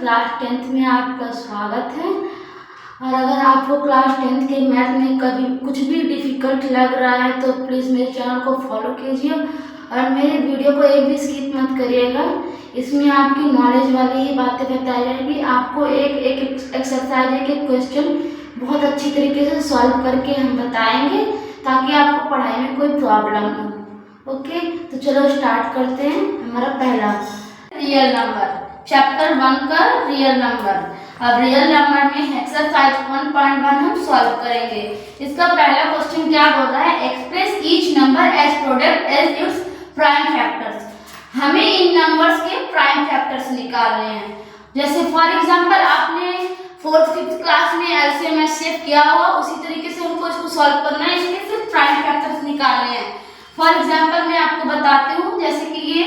Class 10th में आपका स्वागत है। और अगर आपको क्लास 10th के मैथ में कभी कुछ भी डिफ़िकल्ट लग रहा है तो प्लीज़ मेरे चैनल को फॉलो कीजिए और मेरे वीडियो को एक भी स्किप मत करिएगा। इसमें आपकी नॉलेज वाली ही बातें बताई जाएगी। आपको एक एक एक्सरसाइज एक क्वेश्चन बहुत अच्छी तरीके से सॉल्व करके हम बताएंगे ताकि आपको पढ़ाई में कोई प्रॉब्लम ना हो। ओके, तो चलो स्टार्ट करते हैं। हमारा पहला रियल नंबर, चैप्टर 1 का रियल नंबर। अब रियल नंबर में एक्सरसाइज 1.1 हम सॉल्व करेंगे। इसका पहला क्वेश्चन क्या बोल रहा है, express each number as product as its prime factors. हमें इन नंबर्स के प्राइम फैक्टर्स निकालने हैं। जैसे फॉर एग्जांपल आपने 4th 5th क्लास में एलसीएम एचसीएफ किया हुआ, उसी तरीके से हमको इसको सॉल्व करना है। इसके सिर्फ प्राइम फैक्टर्स निकालने हैं। फॉर एग्जांपल मैं आपको बताती हूँ, जैसे कि ये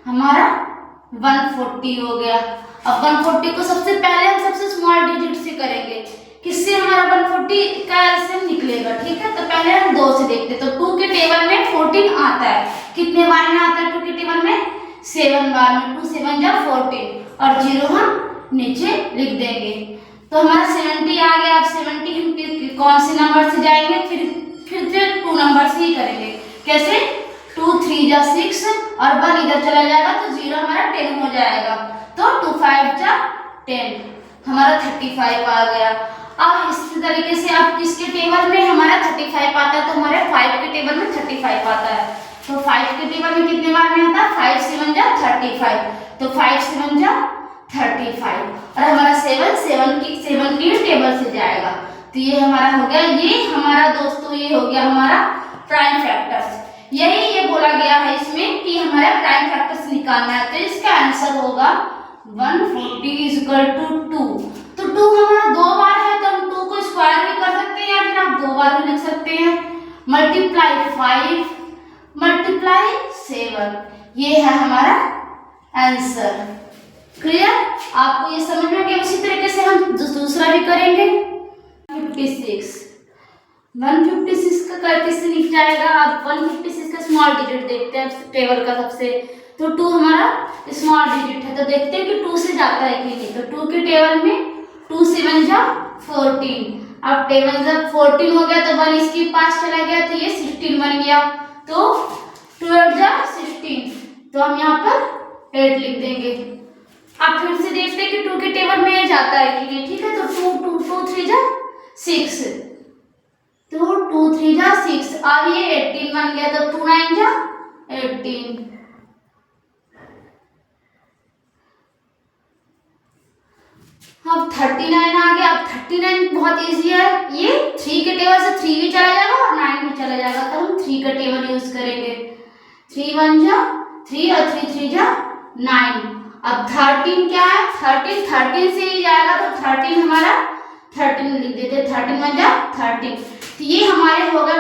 हमारा 140 हो गया। अब 140 को सबसे पहले हम सबसे स्मॉल डिजिट से करेंगे। किससे हमारा 140 का एलसीएम निकलेगा, ठीक है। तो पहले हम 2 से देखते हैं। तो 2 के टेबल में 14 आता है। कितने बार में आता है 2 के टेबल में? 7 बार में। 2 7 जा 14 और 0 हम नीचे लिख देंगे। तो हमारा 70 आ गया। अब 70 हम कौन से नंबर से जाएंगे? फिर से 2 नंबर से ही करेंगे। कैसे? 2 3 जा 6 और 1 इधर चला जाएगा तो 0 हमारा 10 हो जाएगा। तो 2 5 जा 10, हमारा 35 आ गया। अब इसी तरीके से आप किसके टेबल में हमारा 35 आता है, तो हमारे 5 के टेबल में 35 आता है। तो 5 के टेबल में कितने बार में आता है? 5 7 जा 35। तो 5 7 जा 35 और हमारा 7 की टेबल से जाएगा। तो ये हमारा हो गया, ये हमारा दोस्तों ये हो गया हमारा प्राइम फैक्टर्स। यही ये बोला गया है इसमें कि हमारा प्राइम फैक्टर्स निकालना है। तो इसका आंसर होगा 140 = 2। तो 2 हमारा 2 बार है तो हम 2 को स्क्वायर भी कर सकते हैं या फिर आप 2 बार भी लिख सकते हैं। मल्टीप्लाई 5 मल्टीप्लाई 7, ये है हमारा आंसर। क्लियर? आपको ये समझ में आ गया। उसी तरीके से हम दूसरा भी करेंगे। 156 का करके से लिख जाएगा। अब 156 का स्मॉल डिजिट देखते हैं टेबल का सबसे। तो 2 हमारा स्मॉल डिजिट है, तो देखते हैं कि 2 से जाता है कि नहीं। तो 2 के टेबल में 2 7 जा 14। अब टेबल जब 14 हो गया तो 1 इसके पास चला गया तो ये 16 बन गया। तो 2 8 जा 16, तो हम यहाँ पर 8 लिख देंगे। अब फिर से देखते हैं कि 2 के टेबल में ये जाता है कि नहीं, ठीक है। तो 2 3 जा 6, तो 2 3 जा 6। अब ये 18 बन गया। तो 2 9 जा 18। अब 39 आ गया। अब 39 बहुत इजी है। ये 3 के टेबल से 3 भी चला जाएगा और 9 भी चला जाएगा। तो हम 3 का टेबल यूज करेंगे। 3 1 जा 3 और 3 3 जा 9। अब 13 क्या है? 13 से ही जाएगा। तो 13 हमारा 13 लिख देते। 13 1 जा 13। तो ये हमारे हो गए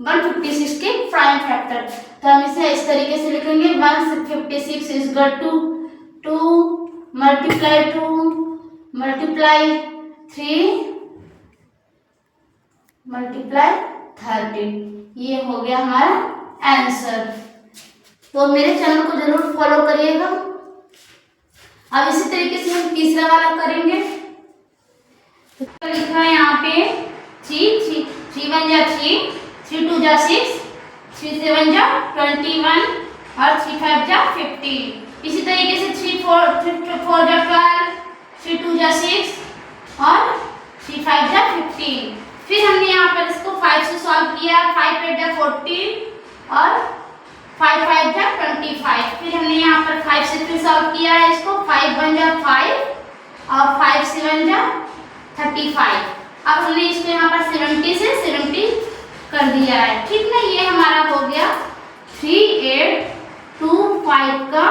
156 के प्राइम फैक्टर। तो हम इसे इस तरीके से लिखेंगे। 156 = 2 मल्टीप्लाई 2 मल्टीप्लाई 3 मल्टीप्लाई 13। ये हो गया हमारा आंसर। तो मेरे चैनल को जरूर फॉलो करिएगा। अब इसी तरीके से हम तीसरा वाला करेंगे। तो लिखा है यहाँ पे 3 1 जा 3 3 2 जा 6 3 7 जा 21 और 3 5 जा 15। इसी तरीके से 3 4 जा 12 3 2 जा 6 और 3 5 जा 15। फिर हमने यहाँ पर इसको 5 से सॉल्व किया। 5 8 जा 14 और 5 5 जा 25। फिर हमने यहाँ पर 5 से फिर सॉल्व किया है इसको। 5 1 जा 5 और 5 7 जा 35। अब हमने इसको यहाँ पर 70 से 70 कर दिया है, ठीक ना। ये हमारा हो गया 3 8 2 5 का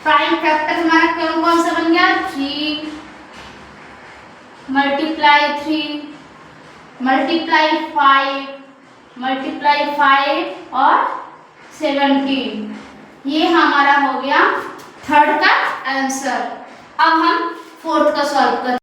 प्राइम फैक्टर हमारा कौन सा बन गया? 3 मल्टीप्लाई 3 मल्टीप्लाई 5 मल्टीप्लाई 5 और 17। ये हमारा हो गया 3rd का आंसर। अब हम 4th का सॉल्व करें।